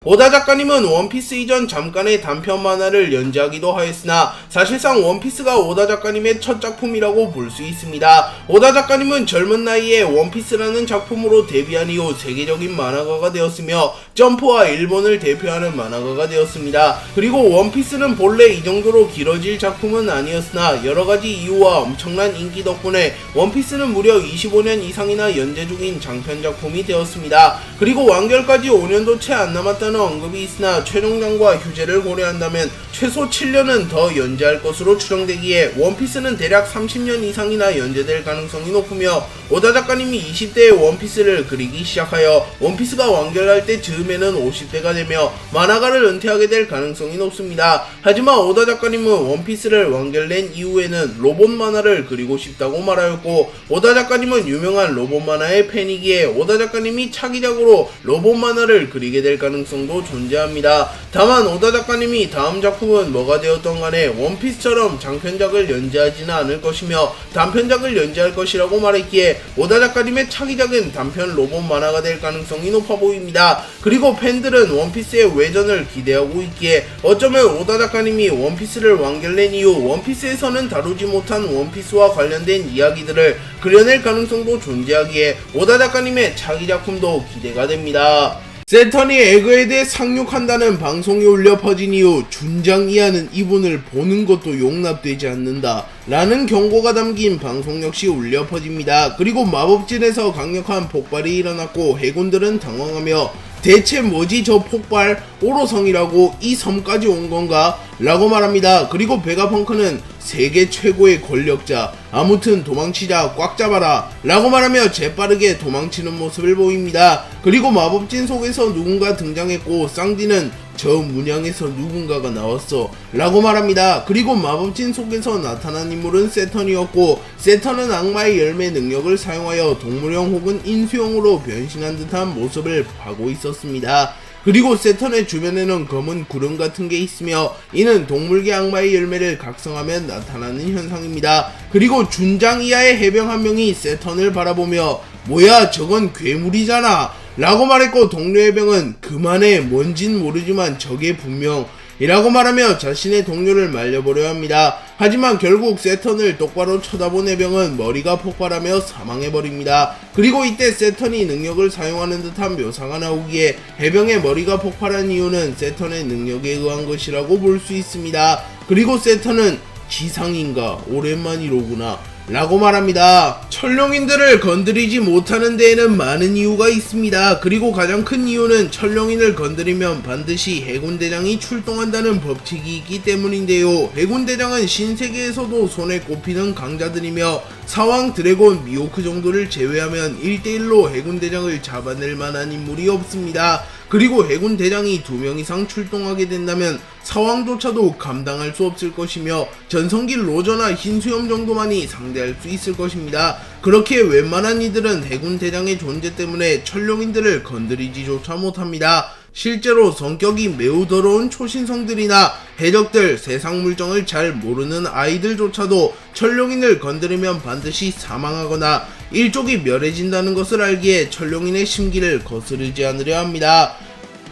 오다 작가님은 원피스 이전 잠깐의 단편 만화를 연재하기도 하였으나 사실상 원피스가 오다 작가님의 첫 작품이라고 볼 수 있습니다. 오다 작가님은 젊은 나이에 원피스라는 작품으로 데뷔한 이후 세계적인 만화가가 되었으며 점프와 일본을 대표하는 만화가가 되었습니다. 그리고 원피스는 본래 이 정도로 길어질 작품은 아니었으나 여러가지 이유와 엄청난 인기 덕분에 원피스는 무려 25년 이상이나 연재 중인 장편 작품이 되었습니다. 그리고 완결까지 5년도 채 안 남았다는 언급이 있으나 최종장과 휴재를 고려한다면 최소 7년은 더 연재할 것으로 추정되기에 원피스는 대략 30년 이상이나 연재될 가능성이 높으며 오다 작가님이 20대에 원피스를 그리기 시작하여 원피스가 완결할 때 즈음에는 50대가 되며 만화가를 은퇴하게 될 가능성이 높습니다. 하지만 오다 작가님은 원피스를 완결낸 이후에는 로봇 만화를 그리고 싶다고 말하였고 오다 작가님은 유명한 로봇 만화의 팬이기에 오다 작가님이 차기작으로 로봇 만화를 그리게 될 가능성도 존재합니다. 다만 오다 작가님이 다음 작품은 뭐가 되었던 간에 원피스처럼 장편작을 연재하지는 않을 것이며 단편작을 연재할 것이라고 말했기에 오다 작가님의 차기작은 단편 로봇 만화가 될 가능성이 높아 보입니다. 그리고 팬들은 원피스의 외전을 기대하고 있기에 어쩌면 오다 작가님이 원피스를 완결낸 이후 원피스에서는 다루지 못한 원피스와 관련된 이야기들을 그려낼 가능성도 존재하기에 오다 작가님의 차기작품도 기대가 됩니다. 세턴이 에그에 상륙한다는 방송이 울려 퍼진 이후 준장 이하는 이분을 보는 것도 용납되지 않는다 라는 경고가 담긴 방송 역시 울려 퍼집니다. 그리고 마법진에서 강력한 폭발이 일어났고 해군들은 당황하며 대체 뭐지 저 폭발? 오로성이라고 이 섬까지 온 건가? 라고 말합니다. 그리고 베가펑크는 세계 최고의 권력자, 아무튼 도망치자, 꽉 잡아라 라고 말하며 재빠르게 도망치는 모습을 보입니다. 그리고 마법진 속에서 누군가 등장했고 쌍디는 저 문양에서 누군가가 나왔어 라고 말합니다. 그리고 마법진 속에서 나타난 인물은 세턴이었고 세턴은 악마의 열매 능력을 사용하여 동물형 혹은 인수형으로 변신한 듯한 모습을 하고 있었습니다. 그리고 세턴의 주변에는 검은 구름 같은 게 있으며 이는 동물계 악마의 열매를 각성하면 나타나는 현상입니다. 그리고 준장 이하의 해병 한 명이 세턴을 바라보며 뭐야 저건 괴물이잖아 라고 말했고 동료 해병은 그만해 뭔진 모르지만 저게 분명 이라고 말하며 자신의 동료를 말려보려 합니다. 하지만 결국 세턴을 똑바로 쳐다본 해병은 머리가 폭발하며 사망해버립니다. 그리고 이때 세턴이 능력을 사용하는 듯한 묘사가 나오기에 해병의 머리가 폭발한 이유는 세턴의 능력에 의한 것이라고 볼 수 있습니다. 그리고 세턴은 지상인가 오랜만이로구나 라고 말합니다. 천룡인들을 건드리지 못하는 데에는 많은 이유가 있습니다. 그리고 가장 큰 이유는 천룡인을 건드리면 반드시 해군대장이 출동한다는 법칙이 있기 때문인데요. 해군대장은 신세계에서도 손에 꼽히는 강자들이며 사왕, 드래곤, 미호크 정도를 제외하면 1대1로 해군대장을 잡아낼 만한 인물이 없습니다. 그리고 해군대장이 2명 이상 출동하게 된다면 사왕조차도 감당할 수 없을 것이며 전성기 로저나 흰수염 정도만이 상대할 수 있을 것입니다. 그렇게 웬만한 이들은 해군대장의 존재 때문에 천룡인들을 건드리지조차 못합니다. 실제로 성격이 매우 더러운 초신성들이나 해적들, 세상 물정을 잘 모르는 아이들조차도 천룡인을 건드리면 반드시 사망하거나 일족이 멸해진다는 것을 알기에 천룡인의 심기를 거스르지 않으려 합니다.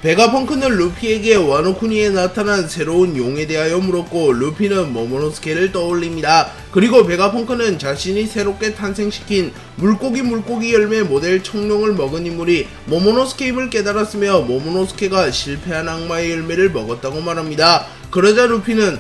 베가펑크는 루피에게 와노쿠니에 나타난 새로운 용에 대하여 물었고 루피는 모모노스케를 떠올립니다. 그리고 베가펑크는 자신이 새롭게 탄생시킨 물고기 열매 모델 청룡을 먹은 인물이 모모노스케임을 깨달았으며 모모노스케가 실패한 악마의 열매를 먹었다고 말합니다. 그러자 루피는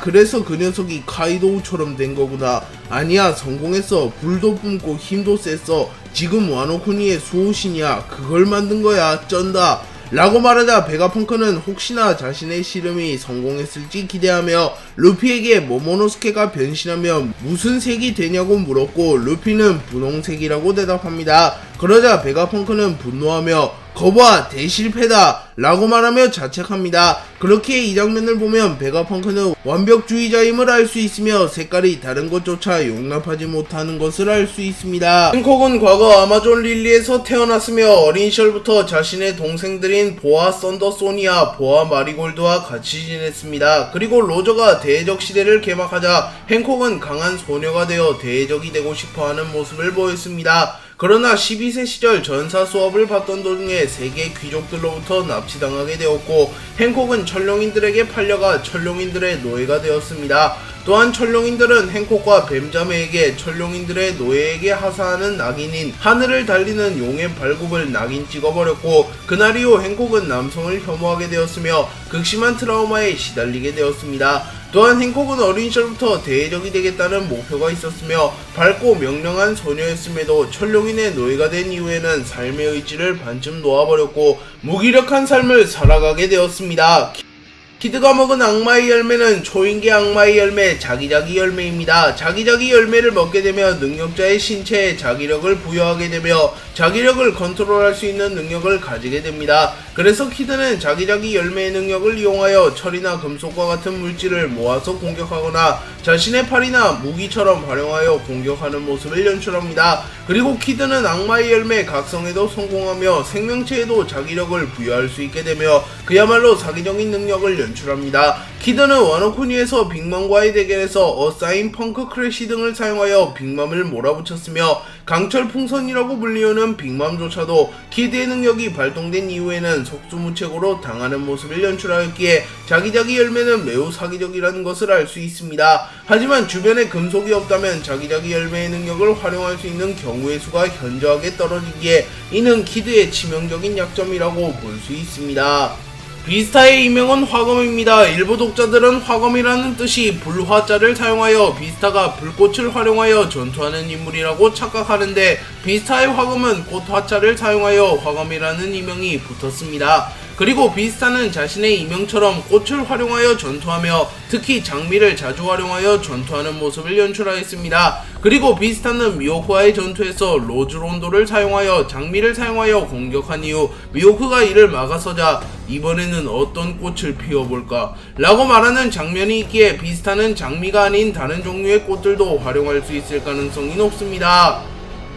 그래서 그 녀석이 카이도우처럼 된 거구나. 아니야 성공했어. 불도 뿜고 힘도 셌어. 지금 와노쿠니의 수호신이야. 그걸 만든 거야. 쩐다. 라고 말하자 베가펑크는 혹시나 자신의 실험이 성공했을지 기대하며 루피에게 모모노스케가 변신하면 무슨 색이 되냐고 물었고 루피는 분홍색이라고 대답합니다. 그러자 베가펑크는 분노하며 거봐 대실패다 라고 말하며 자책합니다. 그렇게 이 장면을 보면 베가펑크는 완벽주의자임을 알 수 있으며 색깔이 다른 것조차 용납하지 못하는 것을 알 수 있습니다. 행콕은 과거 아마존 릴리에서 태어났으며 어린 시절부터 자신의 동생들인 보아 썬더소니아, 보아 마리골드와 같이 지냈습니다. 그리고 로저가 대해적 시대를 개막하자 행콕은 강한 소녀가 되어 대해적이 되고 싶어하는 모습을 보였습니다. 그러나 12세 시절 전사 수업을 받던 도중에 세계 귀족들로부터 납치당하게 되었고 행콕은 천룡인들에게 팔려가 천룡인들의 노예가 되었습니다. 또한 천룡인들은 행콕과 뱀자매에게 천룡인들의 노예에게 하사하는 낙인인 하늘을 달리는 용의 발굽을 낙인 찍어버렸고 그날 이후 행콕은 남성을 혐오하게 되었으며 극심한 트라우마에 시달리게 되었습니다. 또한 행콕은 어린 시절부터 대적이 되겠다는 목표가 있었으며 밝고 명령한 소녀였음에도 천룡인의 노예가 된 이후에는 삶의 의지를 반쯤 놓아버렸고 무기력한 삶을 살아가게 되었습니다. 키드가 먹은 악마의 열매는 초인계 악마의 열매 자기자기 열매입니다. 자기자기 열매를 먹게 되면 능력자의 신체에 자기력을 부여하게 되며 자기력을 컨트롤할 수 있는 능력을 가지게 됩니다. 그래서 키드는 자기자기 열매의 능력을 이용하여 철이나 금속과 같은 물질을 모아서 공격하거나 자신의 팔이나 무기처럼 활용하여 공격하는 모습을 연출합니다. 그리고 키드는 악마의 열매 각성에도 성공하며 생명체에도 자기력을 부여할 수 있게 되며 그야말로 사기적인 능력을 연출합니다. 키드는 와노쿠니에서 빅맘과의 대결에서 어사인 펑크 크래시 등을 사용하여 빅맘을 몰아붙였으며 강철 풍선이라고 불리우는 빅맘조차도 키드의 능력이 발동된 이후에는 속수무책으로 당하는 모습을 연출하였기에 자기자기 열매는 매우 사기적이라는 것을 알 수 있습니다. 하지만 주변에 금속이 없다면 자기자기 열매의 능력을 활용할 수 있는 경우의 수가 현저하게 떨어지기에 이는 키드의 치명적인 약점이라고 볼 수 있습니다. 비스타의 이명은 화검입니다. 일부 독자들은 화검이라는 뜻이 불화자를 사용하여 비스타가 불꽃을 활용하여 전투하는 인물이라고 착각하는데 비스타의 화검은 꽃화자를 사용하여 화검이라는 이명이 붙었습니다. 그리고 비스타는 자신의 이명처럼 꽃을 활용하여 전투하며 특히 장미를 자주 활용하여 전투하는 모습을 연출하였습니다. 그리고 비스타는 미호크와의 전투에서 로즈론도를 사용하여 장미를 사용하여 공격한 이후 미호크가 이를 막아서자 이번에는 어떤 꽃을 피워볼까 라고 말하는 장면이 있기에 비스타는 장미가 아닌 다른 종류의 꽃들도 활용할 수 있을 가능성이 높습니다.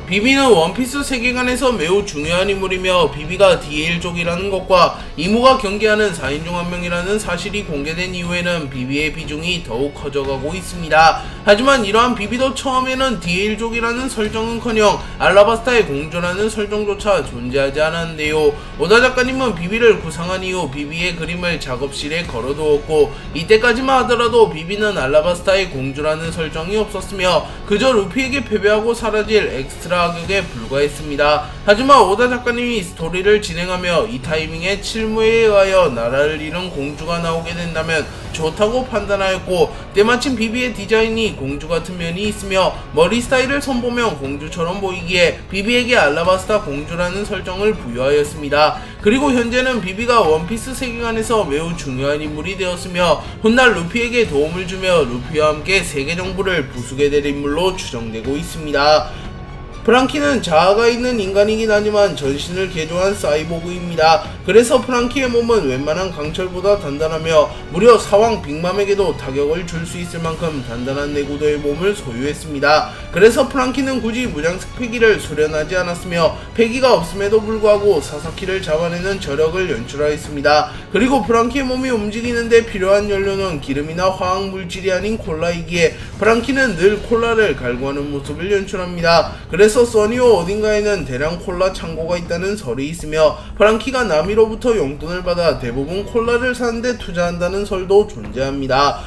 비비는 원피스 세계관에서 매우 중요한 인물이며 비비가 DL족이라는 것과 이무가 경계하는 4인 중 한 명이라는 사실이 공개된 이후에는 비비의 비중이 더욱 커져가고 있습니다. 하지만 이러한 비비도 처음에는 DL족이라는 설정은커녕 알라바스타의 공주라는 설정조차 존재하지 않았는데요. 오다 작가님은 비비를 구상한 이후 비비의 그림을 작업실에 걸어두었고 이때까지만 하더라도 비비는 알라바스타의 공주라는 설정이 없었으며 그저 루피에게 패배하고 사라질 엑스트라 악역에 불과했습니다. 하지만 오다 작가님이 스토리를 진행하며 이 타이밍에 칠무에 의하여 나라를 잃은 공주가 나오게 된다면 좋다고 판단하였고 때마침 비비의 디자인이 공주 같은 면이 있으며 머리 스타일을 선보면 공주처럼 보이기에 비비에게 알라바스타 공주라는 설정을 부여하였습니다. 그리고 현재는 비비가 원피스 세계관에서 매우 중요한 인물이 되었으며 훗날 루피에게 도움을 주며 루피와 함께 세계 정부를 부수게 될 인물로 추정되고 있습니다. 프랑키는 자아가 있는 인간이긴 하지만 전신을 개조한 사이보그입니다. 그래서 프랑키의 몸은 웬만한 강철보다 단단하며 무려 사왕 빅맘에게도 타격을 줄 수 있을 만큼 단단한 내구도의 몸을 소유했습니다. 그래서 프랑키는 굳이 무장색 패기를 수련하지 않았으며 패기가 없음에도 불구하고 사사키를 잡아내는 저력을 연출하였습니다. 그리고 프랑키의 몸이 움직이는데 필요한 연료는 기름이나 화학 물질이 아닌 콜라이기에 프랑키는 늘 콜라를 갈구하는 모습을 연출합니다. 그래서 써니오 어딘가에는 대량 콜라 창고가 있다는 설이 있으며 프랑키가 나미로부터 용돈을 받아 대부분 콜라를 사는데 투자한다는 설도 존재합니다.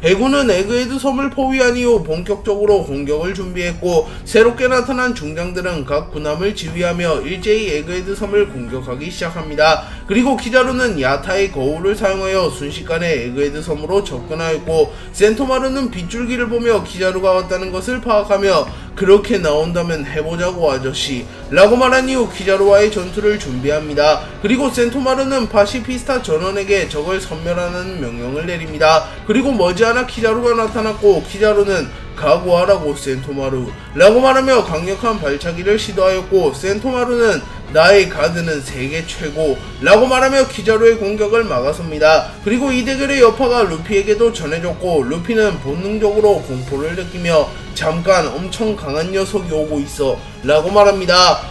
해군은 에그헤드 섬을 포위한 이후 본격적으로 공격을 준비했고 새롭게 나타난 중장들은 각 군함을 지휘하며 일제히 에그헤드 섬을 공격하기 시작합니다. 그리고 키자루는 야타의 거울을 사용하여 순식간에 에그헤드 섬으로 접근하였고 센토마루는 빗줄기를 보며 키자루가 왔다는 것을 파악하며 그렇게 나온다면 해보자고 아저씨 라고 말한 이후 키자루와의 전투를 준비합니다. 그리고 센토마루는 파시피스타 전원에게 적을 섬멸하는 명령을 내립니다. 그리고 머지않아 키자루가 나타났고 키자루는 각오하라고 센토마루 라고 말하며 강력한 발차기를 시도하였고 센토마루는 나의 가드는 세계 최고 라고 말하며 키자루의 공격을 막아섭니다. 그리고 이 대결의 여파가 루피에게도 전해졌고 루피는 본능적으로 공포를 느끼며 잠깐 엄청 강한 녀석이 오고 있어 라고 말합니다.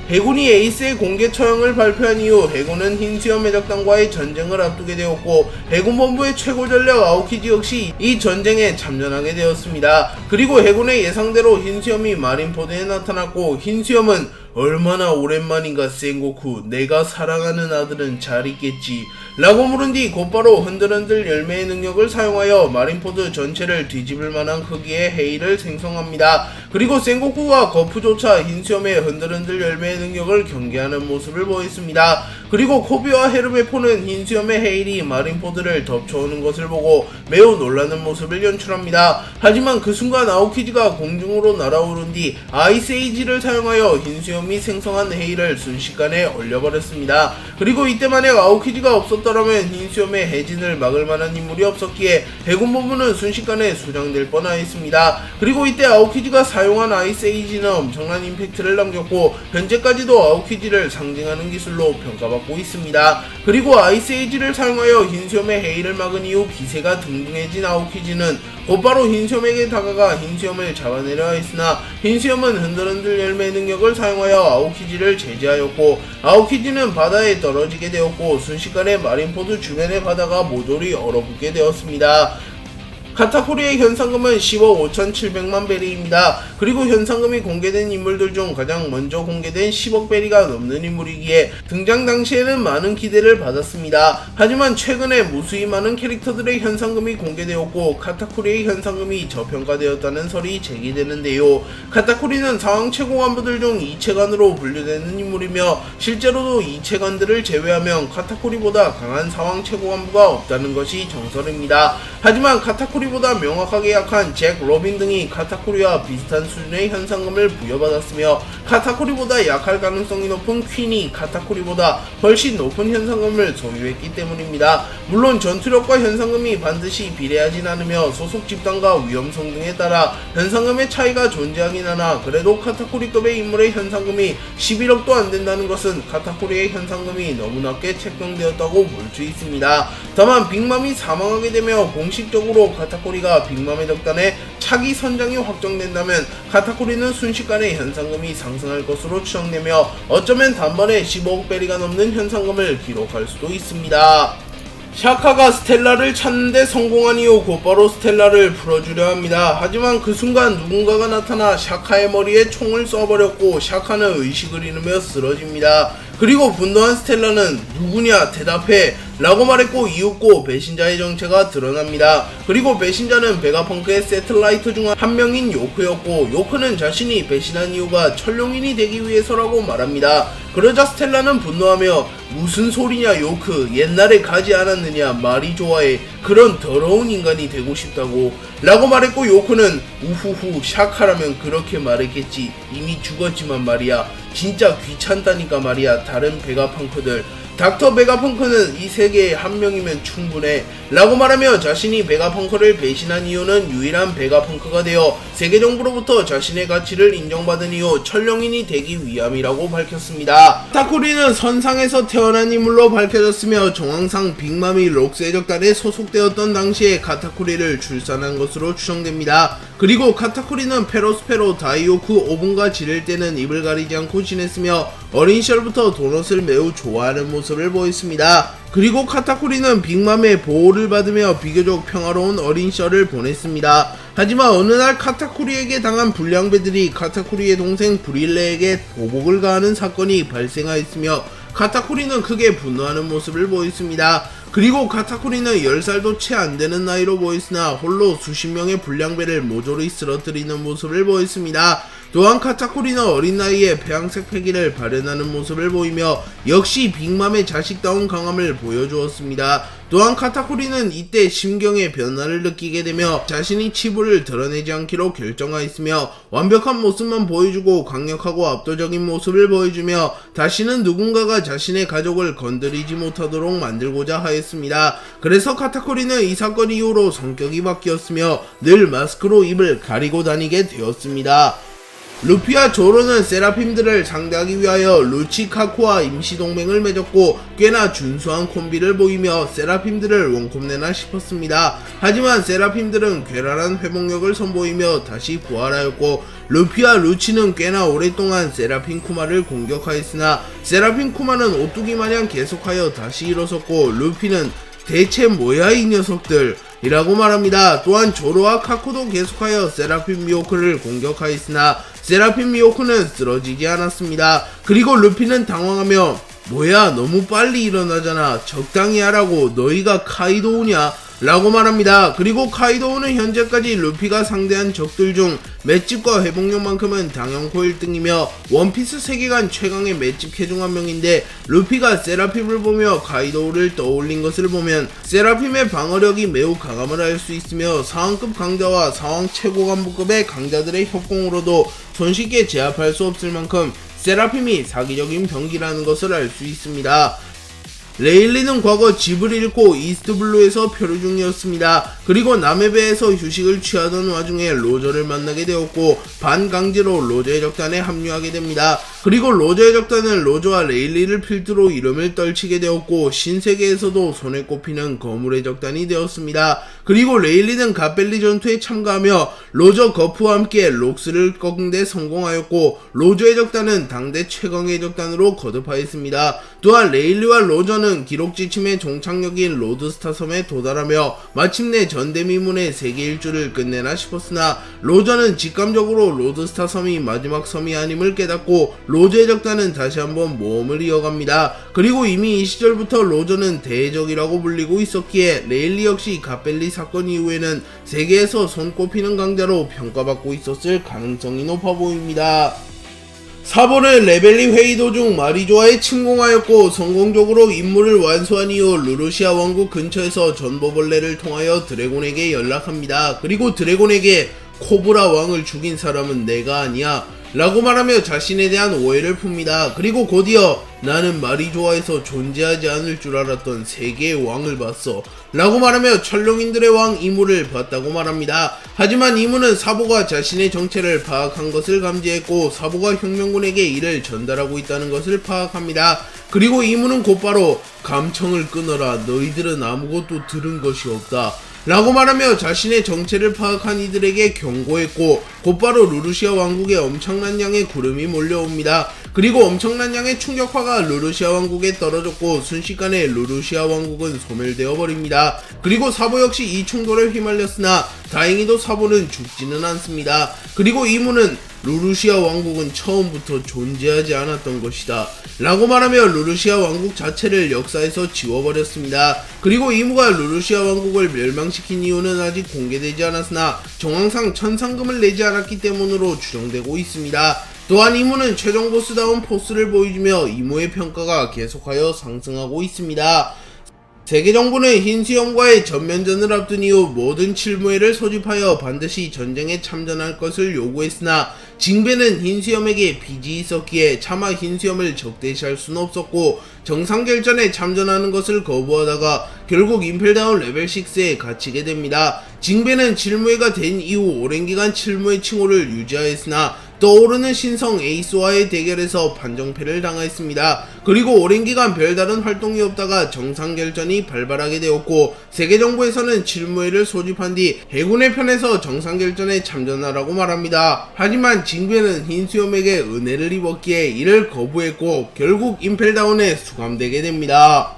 해군이 에이스의 공개 처형을 발표한 이후 해군은 흰수염 해적단과의 전쟁을 앞두게 되었고 해군본부의 최고 전력 아오키지 역시 이 전쟁에 참전하게 되었습니다. 그리고 해군의 예상대로 흰수염이 마린포드에 나타났고 흰수염은 얼마나 오랜만인가 센고쿠, 내가 사랑하는 아들은 잘 있겠지 라고 물은 뒤 곧바로 흔들흔들 열매의 능력을 사용하여 마린포드 전체를 뒤집을 만한 크기의 헤이를 생성합니다. 그리고 센고쿠가 거푸조차 흰수염의 흔들흔들 열매의 능력을 경계하는 모습을 보였습니다. 그리고 코비와 헤르메포는 흰수염의 헤일이 마린포드를 덮쳐오는 것을 보고 매우 놀라는 모습을 연출합니다. 하지만 그 순간 아오키지가 공중으로 날아오른 뒤 아이스에이지를 사용하여 흰수염이 생성한 헤일을 순식간에 얼려버렸습니다. 그리고 이때 만약 아오키지가 없었더라면 흰수염의 해진을 막을 만한 인물이 없었기에 해군본부는 순식간에 수장될 뻔하였습니다. 그리고 이때 아오키지가 사용한 아이스에이지는 엄청난 임팩트를 남겼고 현재까지도 아오키지를 상징하는 기술로 평가받고 있습니다. 그리고 아이스에이지를 사용하여 흰수염의 헤일을 막은 이후 기세가 등등해진 아오키지는 곧바로 흰수염에게 다가가 흰수염을 잡아내려 했으나 흰수염은 흔들흔들 열매 능력을 사용하여 아오키지를 제지하였고 아오키지는 바다에 떨어지게 되었고 순식간에 마린포드 주변의 바다가 모조리 얼어붙게 되었습니다. 카타쿠리의 현상금은 10억 5,700만 베리입니다. 그리고 현상금이 공개된 인물들 중 가장 먼저 공개된 10억 베리가 넘는 인물이기에 등장 당시에는 많은 기대를 받았습니다. 하지만 최근에 무수히 많은 캐릭터들의 현상금이 공개되었고 카타쿠리의 현상금이 저평가되었다는 설이 제기되는데요. 카타쿠리는 상황 최고 간부들 중 이체관으로 분류되는 인물이며 실제로도 이체관들을 제외하면 카타쿠리보다 강한 상황 최고 간부가 없다는 것이 정설입니다. 하지만 카타쿠리보다 명확하게 약한 잭 로빈 등이 카타쿠리와 비슷한 수준의 현상금을 부여받았으며 카타쿠리보다 약할 가능성이 높은 퀸이 카타쿠리보다 훨씬 높은 현상금을 소유했기 때문입니다. 물론 전투력과 현상금이 반드시 비례하진 않으며 소속 집단과 위험성 등에 따라 현상금의 차이가 존재하긴 하나 그래도 카타쿠리급의 인물의 현상금이 11억도 안된다는 것은 카타쿠리의 현상금이 너무 낮게 책정되었다고 볼 수 있습니다. 다만 빅맘이 사망하게 되며 공식적으로 카타쿠리가 빅맘의 덕단에 차기 선장이 확정된다면 카타쿠리는 순식간에 현상금이 상승할 것으로 추정되며 어쩌면 단번에 15억 베리가 넘는 현상금을 기록할 수도 있습니다. 샤카가 스텔라를 찾는데 성공한 이후 곧바로 스텔라를 풀어주려 합니다. 하지만 그 순간 누군가가 나타나 샤카의 머리에 총을 쏴버렸고 샤카는 의식을 잃으며 쓰러집니다. 그리고 분노한 스텔라는 누구냐 대답해 라고 말했고 이윽고 배신자의 정체가 드러납니다. 그리고 배신자는 베가펑크의 세틀라이트 중 한 명인 요크였고 요크는 자신이 배신한 이유가 천룡인이 되기 위해서라고 말합니다. 그러자 스텔라는 분노하며 무슨 소리냐 요크, 옛날에 가지 않았느냐, 말이 좋아해, 그런 더러운 인간이 되고 싶다고 라고 말했고 요크는 우후후 샤카라면 그렇게 말했겠지, 이미 죽었지만 말이야, 진짜 귀찮다니까 말이야 다른 베가펑크들, 닥터 베가펑크는 이 세계에 한 명이면 충분해 라고 말하며 자신이 베가펑크를 배신한 이유는 유일한 베가펑크가 되어 세계정부로부터 자신의 가치를 인정받은 이후 천룡인이 되기 위함이라고 밝혔습니다. 카타쿠리는 선상에서 태어난 인물로 밝혀졌으며 정황상 빅맘이 록스해적단에 소속되었던 당시에 카타쿠리를 출산한 것으로 추정됩니다. 그리고 카타쿠리는 페로스페로 다이오쿠 5분과 지낼 때는 입을 가리지 않고 지냈으며 어린 시절부터 도넛을 매우 좋아하는 모습을 보였습니다. 그리고 카타쿠리는 빅맘의 보호를 받으며 비교적 평화로운 어린 시절을 보냈습니다. 하지만 어느 날 카타쿠리에게 당한 불량배들이 카타쿠리의 동생 브릴레에게 보복을 가하는 사건이 발생하였으며 카타쿠리는 크게 분노하는 모습을 보였습니다. 그리고 카타쿠리는 10살도 채 안되는 나이로 보였으나 홀로 수십 명의 불량배를 모조리 쓰러뜨리는 모습을 보였습니다. 또한 카타쿠리는 어린 나이에 폐양색 패기를 발현하는 모습을 보이며 역시 빅맘의 자식다운 강함을 보여주었습니다. 또한 카타쿠리는 이때 심경의 변화를 느끼게 되며 자신이 치부를 드러내지 않기로 결정하였으며 완벽한 모습만 보여주고 강력하고 압도적인 모습을 보여주며 다시는 누군가가 자신의 가족을 건드리지 못하도록 만들고자 하였습니다. 그래서 카타쿠리는 이 사건 이후로 성격이 바뀌었으며 늘 마스크로 입을 가리고 다니게 되었습니다. 루피와 조로는 세라핌들을 상대하기 위하여 루치카쿠와 임시동맹을 맺었고 꽤나 준수한 콤비를 보이며 세라핌들을 원콤내나 싶었습니다. 하지만 세라핌들은 괴랄한 회복력을 선보이며 다시 부활하였고 루피와 루치는 꽤나 오랫동안 세라핀 쿠마를 공격하였으나 세라핀 쿠마는 오뚜기 마냥 계속하여 다시 일어섰고 루피는 대체 뭐야 이 녀석들 이라고 말합니다. 또한 조로와 카쿠도 계속하여 세라핀 미호크를 공격하였으나 세라핀 미호크는 쓰러지지 않았습니다. 그리고 루피는 당황하며 뭐야 너무 빨리 일어나잖아 적당히 하라고 너희가 카이도우냐 라고 말합니다. 그리고 카이도우는 현재까지 루피가 상대한 적들 중 맷집과 회복력만큼은 당연코 1등이며 원피스 세계관 최강의 맷집 캐중 한 명인데 루피가 세라핌을 보며 카이도우를 떠올린 것을 보면 세라핌의 방어력이 매우 강함을 알 수 있으며 상황급 강자와 상황 최고 간부급의 강자들의 협공으로도 손쉽게 제압할 수 없을 만큼 세라핌이 사기적인 병기라는 것을 알 수 있습니다. 레일리는 과거 집을 잃고 이스트블루에서 표류 중이었습니다. 그리고 남해배에서 휴식을 취하던 와중에 로저를 만나게 되었고 반강제로 로저의 적단에 합류하게 됩니다. 그리고 로저의 적단은 로저와 레일리를 필두로 이름을 떨치게 되었고 신세계에서도 손에 꼽히는 거물의 적단이 되었습니다. 그리고 레일리는 갓벨리 전투에 참가하며 로저 거프와 함께 록스를 꺾는 데 성공하였고 로저의 적단은 당대 최강의 적단으로 거듭하였습니다. 또한 레일리와 로저는 기록지침의 종착역인 로드스타 섬에 도달하며 마침내 전대미문의 세계 일주를 끝내나 싶었으나 로저는 직감적으로 로드스타 섬이 마지막 섬이 아님을 깨닫고 로저의 적단은 다시 한번 모험을 이어갑니다. 그리고 이미 이 시절부터 로저는 대적이라고 불리고 있었기에 레일리 역시 갓벨리 사건 이후에는 세계에서 손꼽히는 강자로 평가받고 있었을 가능성이 높아 보입니다. 사보는 레벨리 회의 도중 마리조아에 침공하였고 성공적으로 임무를 완수한 이후 루루시아 왕국 근처에서 전보벌레를 통하여 드래곤에게 연락합니다. 그리고 드래곤에게 코브라 왕을 죽인 사람은 내가 아니야 라고 말하며 자신에 대한 오해를 풉니다. 그리고 곧이어 나는 마리조아에서 존재하지 않을 줄 알았던 세계의 왕을 봤어 라고 말하며 천룡인들의 왕 이무를 봤다고 말합니다. 하지만 이무는 사보가 자신의 정체를 파악한 것을 감지했고 사보가 혁명군에게 이를 전달하고 있다는 것을 파악합니다. 그리고 이무는 곧바로 감청을 끊어라 너희들은 아무것도 들은 것이 없다 라고 말하며 자신의 정체를 파악한 이들에게 경고했고 곧바로 루루시아 왕국에 엄청난 양의 구름이 몰려옵니다. 그리고 엄청난 양의 충격파가 루루시아 왕국에 떨어졌고 순식간에 루루시아 왕국은 소멸되어 버립니다. 그리고 사보 역시 이 충돌에 휘말렸으나 다행히도 사보는 죽지는 않습니다. 그리고 이무는 루루시아 왕국은 처음부터 존재하지 않았던 것이다 라고 말하며 루루시아 왕국 자체를 역사에서 지워버렸습니다. 그리고 이무가 루루시아 왕국을 멸망시킨 이유는 아직 공개되지 않았으나 정황상 천상금을 내지 않았기 때문으로 추정되고 있습니다. 또한 이무는 최종 보스다운 포스를 보여주며 이무의 평가가 계속하여 상승하고 있습니다. 세계정부는 흰수염과의 전면전을 앞둔 이후 모든 칠무회를 소집하여 반드시 전쟁에 참전할 것을 요구했으나 징베는 흰수염에게 빚이 있었기에 차마 흰수염을 적대시할 수는 없었고 정상결전에 참전하는 것을 거부하다가 결국 임펠다운 레벨 6에 갇히게 됩니다. 징베는 칠무회가 된 이후 오랜 기간 칠무회 칭호를 유지하였으나 떠오르는 신성 에이스와의 대결에서 판정패를 당하였습니다. 그리고 오랜 기간 별다른 활동이 없다가 정상결전이 발발하게 되었고 세계정부에서는 칠무회를 소집한 뒤 해군의 편에서 정상결전에 참전하라고 말합니다. 하지만 징베는 흰수염에게 은혜를 입었기에 이를 거부했고 결국 임펠다운에 수감되게 됩니다.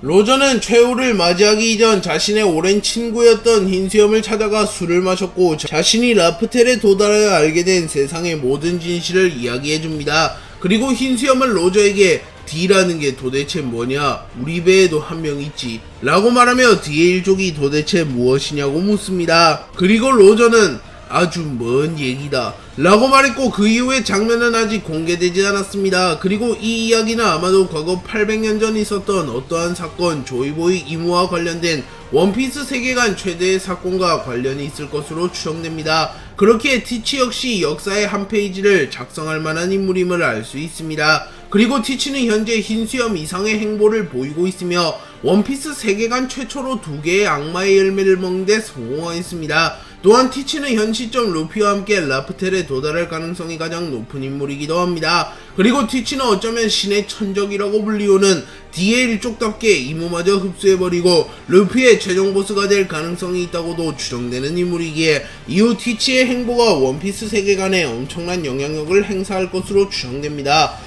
로저는 최후를 맞이하기 이전 자신의 오랜 친구였던 흰수염을 찾아가 술을 마셨고 자신이 라프텔에 도달하여 알게 된 세상의 모든 진실을 이야기해줍니다. 그리고 흰수염은 로저에게 D라는 게 도대체 뭐냐? 우리 배에도 한 명 있지 라고 말하며 D의 일족이 도대체 무엇이냐고 묻습니다. 그리고 로저는 아주 먼 얘기다 라고 말했고 그 이후의 장면은 아직 공개되지 않았습니다. 그리고 이 이야기는 아마도 과거 800년 전 있었던 어떠한 사건 조이보이 이무와 관련된 원피스 세계관 최대의 사건과 관련이 있을 것으로 추정됩니다. 그렇기에 티치 역시 역사의 한 페이지를 작성할 만한 인물임을 알 수 있습니다. 그리고 티치는 현재 흰수염 이상의 행보를 보이고 있으며 원피스 세계관 최초로 2개의 악마의 열매를 먹는 데 성공하였습니다. 또한 티치는 현 시점 루피와 함께 라프텔에 도달할 가능성이 가장 높은 인물이기도 합니다. 그리고 티치는 어쩌면 신의 천적이라고 불리우는 D의 일족답게 이모마저 흡수해버리고 루피의 최종 보스가 될 가능성이 있다고도 추정되는 인물이기에 이후 티치의 행보가 원피스 세계관에 엄청난 영향력을 행사할 것으로 추정됩니다.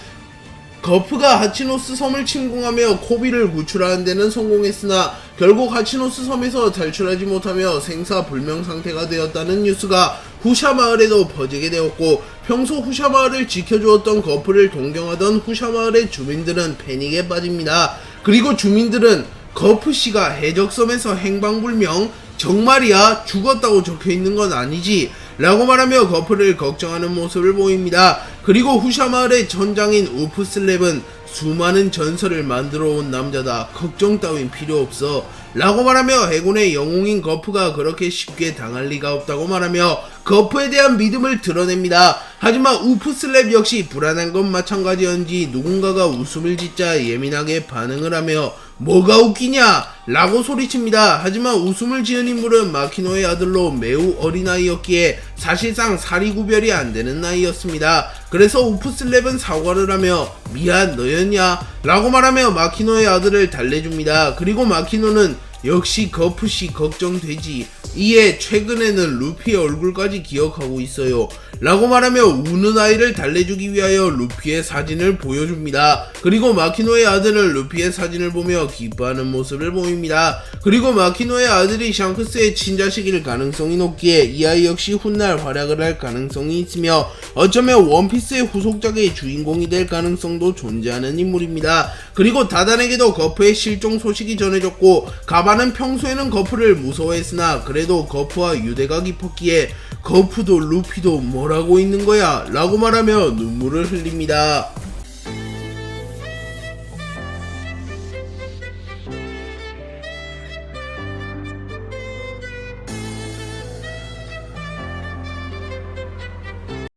거프가 하치노스 섬을 침공하며 코비를 구출하는 데는 성공했으나 결국 하치노스 섬에서 탈출하지 못하며 생사불명 상태가 되었다는 뉴스가 후샤 마을에도 퍼지게 되었고, 평소 후샤 마을을 지켜주었던 거프를 동경하던 후샤 마을의 주민들은 패닉에 빠집니다. 그리고 주민들은 거프씨가 해적섬에서 행방불명, 정말이야 죽었다고 적혀있는 건 아니지 라고 말하며 거프를 걱정하는 모습을 보입니다. 그리고 후샤 마을의 전장인 우프슬랩은 수많은 전설을 만들어 온 남자다, 걱정 따윈 필요 없어 라고 말하며 해군의 영웅인 거프가 그렇게 쉽게 당할 리가 없다고 말하며 거프에 대한 믿음을 드러냅니다. 하지만 우프슬랩 역시 불안한 건 마찬가지였는지 누군가가 웃음을 짓자 예민하게 반응을 하며 뭐가 웃기냐 라고 소리칩니다. 하지만 웃음을 지은 인물은 마키노의 아들로 매우 어린아이였기에 사실상 사리 구별이 안되는 나이였습니다. 그래서 우프슬랩은 사과를 하며 미안 너였냐 라고 말하며 마키노의 아들을 달래줍니다. 그리고 마키노는 역시 거프씨 걱정되지, 이에 최근에는 루피의 얼굴까지 기억하고 있어요 라고 말하며 우는 아이를 달래주기 위하여 루피의 사진을 보여줍니다. 그리고 마키노의 아들은 루피의 사진을 보며 기뻐하는 모습을 보입니다. 그리고 마키노의 아들이 샹크스의 친자식일 가능성이 높기에 이 아이 역시 훗날 활약을 할 가능성이 있으며 어쩌면 원피스의 후속작의 주인공이 될 가능성도 존재하는 인물입니다. 그리고 다단에게도 거프의 실종 소식이 전해졌고, 가바는 평소에는 거프를 무서워했으나 그래도 거프와 유대가 깊었기에 거프도 루피도 뭐라고 있는 거야 라고 말하며 눈물을 흘립니다.